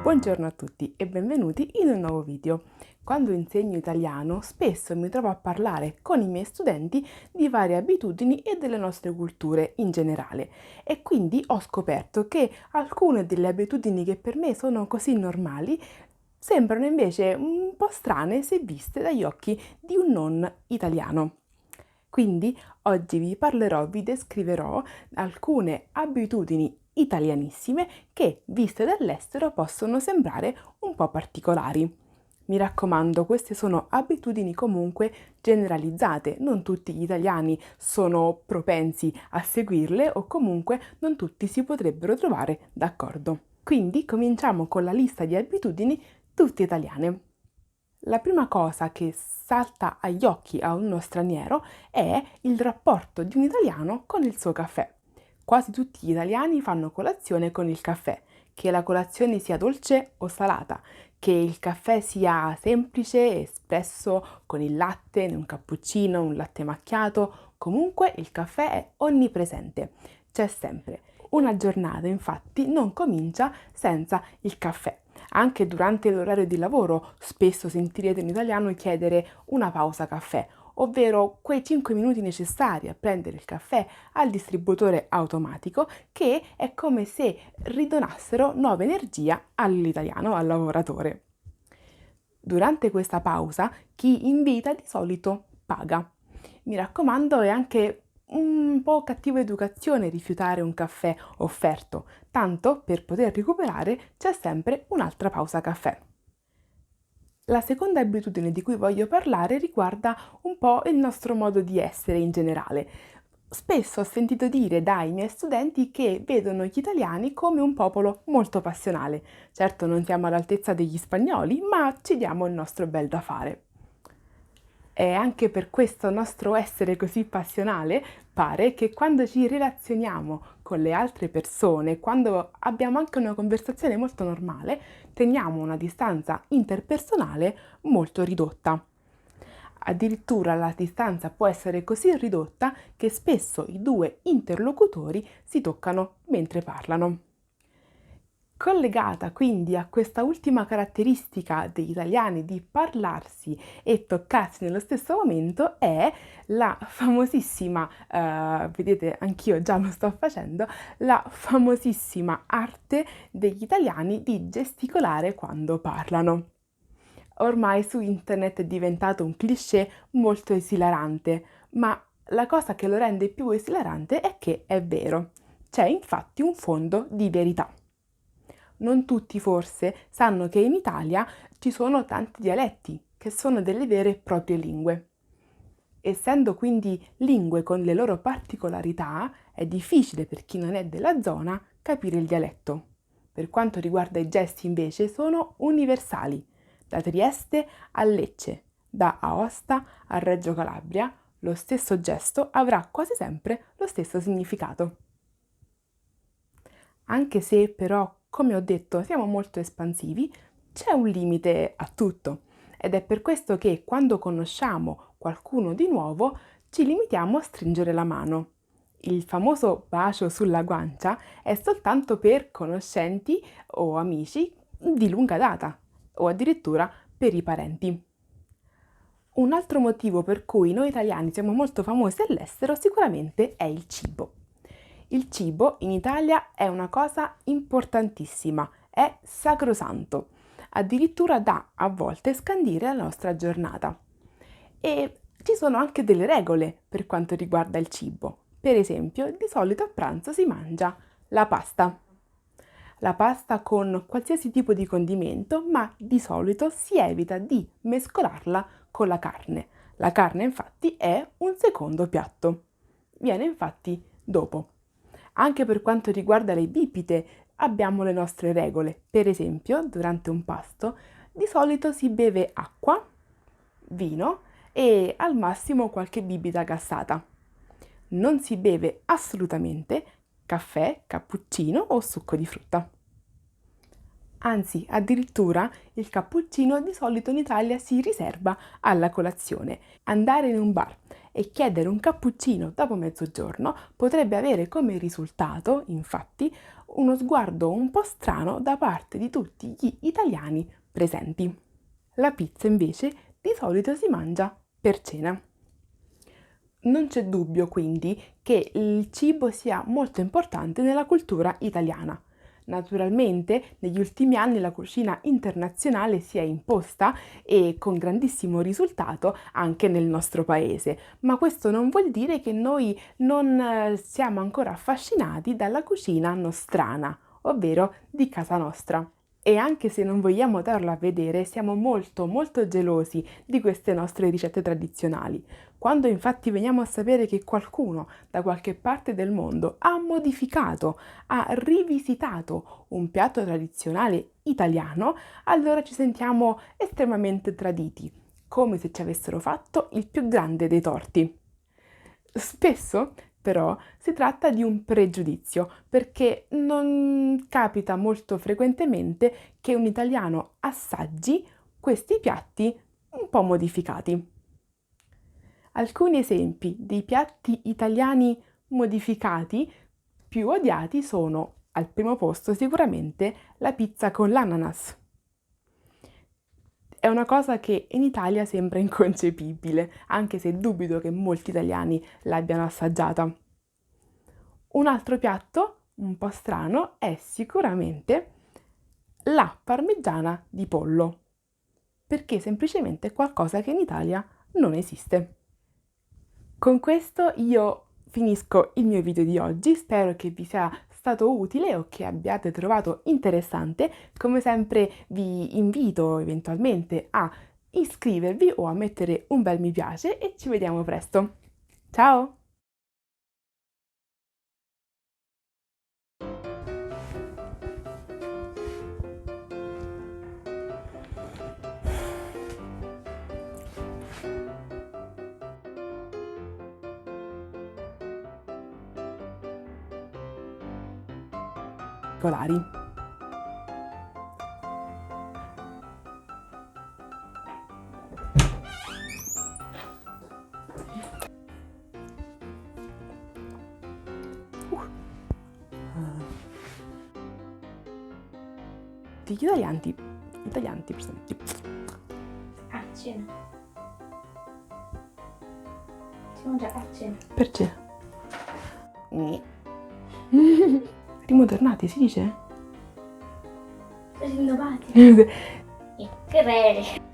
Buongiorno a tutti e benvenuti in un nuovo video. Quando insegno italiano spesso mi trovo a parlare con i miei studenti di varie abitudini e delle nostre culture in generale e quindi ho scoperto che alcune delle abitudini che per me sono così normali sembrano invece un po' strane se viste dagli occhi di un non italiano. Quindi oggi vi descriverò alcune abitudini italianissime che, viste dall'estero, possono sembrare un po' particolari. Mi raccomando, queste sono abitudini comunque generalizzate, non tutti gli italiani sono propensi a seguirle o comunque non tutti si potrebbero trovare d'accordo. Quindi cominciamo con la lista di abitudini tutte italiane. La prima cosa che salta agli occhi a uno straniero è il rapporto di un italiano con il suo caffè. Quasi tutti gli italiani fanno colazione con il caffè, che la colazione sia dolce o salata, che il caffè sia semplice, espresso con il latte, un cappuccino, un latte macchiato, comunque il caffè è onnipresente, c'è sempre. Una giornata infatti non comincia senza il caffè. Anche durante l'orario di lavoro spesso sentirete un italiano chiedere una pausa caffè, ovvero quei 5 minuti necessari a prendere il caffè al distributore automatico che è come se ridonassero nuova energia all'italiano, al lavoratore. Durante questa pausa chi invita di solito paga. Mi raccomando, è anche un po' cattiva educazione rifiutare un caffè offerto, tanto per poter recuperare c'è sempre un'altra pausa caffè. La seconda abitudine di cui voglio parlare riguarda un po' il nostro modo di essere in generale. Spesso ho sentito dire dai miei studenti che vedono gli italiani come un popolo molto passionale. Certo non siamo all'altezza degli spagnoli, ma ci diamo il nostro bel da fare. E anche per questo nostro essere così passionale, pare che quando ci relazioniamo con le altre persone, quando abbiamo anche una conversazione molto normale, teniamo una distanza interpersonale molto ridotta. Addirittura la distanza può essere così ridotta che spesso i due interlocutori si toccano mentre parlano. Collegata quindi a questa ultima caratteristica degli italiani di parlarsi e toccarsi nello stesso momento è la famosissima, vedete anch'io già lo sto facendo, la famosissima arte degli italiani di gesticolare quando parlano. Ormai su internet è diventato un cliché molto esilarante, ma la cosa che lo rende più esilarante è che è vero. C'è infatti un fondo di verità. Non tutti forse sanno che in Italia ci sono tanti dialetti, che sono delle vere e proprie lingue. Essendo quindi lingue con le loro particolarità, è difficile per chi non è della zona capire il dialetto. Per quanto riguarda i gesti invece sono universali, da Trieste a Lecce, da Aosta a Reggio Calabria, lo stesso gesto avrà quasi sempre lo stesso significato. Anche se però, come ho detto, siamo molto espansivi, c'è un limite a tutto ed è per questo che quando conosciamo qualcuno di nuovo ci limitiamo a stringere la mano. Il famoso bacio sulla guancia è soltanto per conoscenti o amici di lunga data o addirittura per i parenti. Un altro motivo per cui noi italiani siamo molto famosi all'estero sicuramente è il cibo. Il cibo in Italia è una cosa importantissima, è sacrosanto, addirittura da a volte scandire la nostra giornata. E ci sono anche delle regole per quanto riguarda il cibo. Per esempio, di solito a pranzo si mangia la pasta. La pasta con qualsiasi tipo di condimento, ma di solito si evita di mescolarla con la carne. La carne infatti è un secondo piatto. Viene infatti dopo. Anche per quanto riguarda le bibite abbiamo le nostre regole. Per esempio, durante un pasto di solito si beve acqua, vino e al massimo qualche bibita gassata. Non si beve assolutamente caffè, cappuccino o succo di frutta. Anzi, addirittura il cappuccino di solito in Italia si riserva alla colazione. Andare in un bar e chiedere un cappuccino dopo mezzogiorno potrebbe avere come risultato, infatti, uno sguardo un po' strano da parte di tutti gli italiani presenti. La pizza invece di solito si mangia per cena. Non c'è dubbio quindi che il cibo sia molto importante nella cultura italiana. Naturalmente negli ultimi anni la cucina internazionale si è imposta e con grandissimo risultato anche nel nostro paese, ma questo non vuol dire che noi non siamo ancora affascinati dalla cucina nostrana, ovvero di casa nostra. E anche se non vogliamo darlo a vedere, siamo molto gelosi di queste nostre ricette tradizionali. Quando infatti veniamo a sapere che qualcuno da qualche parte del mondo ha modificato, ha rivisitato un piatto tradizionale italiano, allora ci sentiamo estremamente traditi, come se ci avessero fatto il più grande dei torti. Spesso però si tratta di un pregiudizio, perché non capita molto frequentemente che un italiano assaggi questi piatti un po' modificati. Alcuni esempi di piatti italiani modificati più odiati sono, al primo posto sicuramente, la pizza con l'ananas. È una cosa che in Italia sembra inconcepibile, anche se dubito che molti italiani l'abbiano assaggiata. Un altro piatto un po' strano è sicuramente la parmigiana di pollo, perché semplicemente è qualcosa che in Italia non esiste. Con questo io finisco il mio video di oggi, spero che vi sia stato utile o che abbiate trovato interessante. Come sempre vi invito eventualmente a iscrivervi o a mettere un bel mi piace e ci vediamo presto. Ciao! Particolari. Gli italiani presenti. A cena. Si mangia a cena. Per cena. Rimodernati si dice? Rinnovati. Che rere.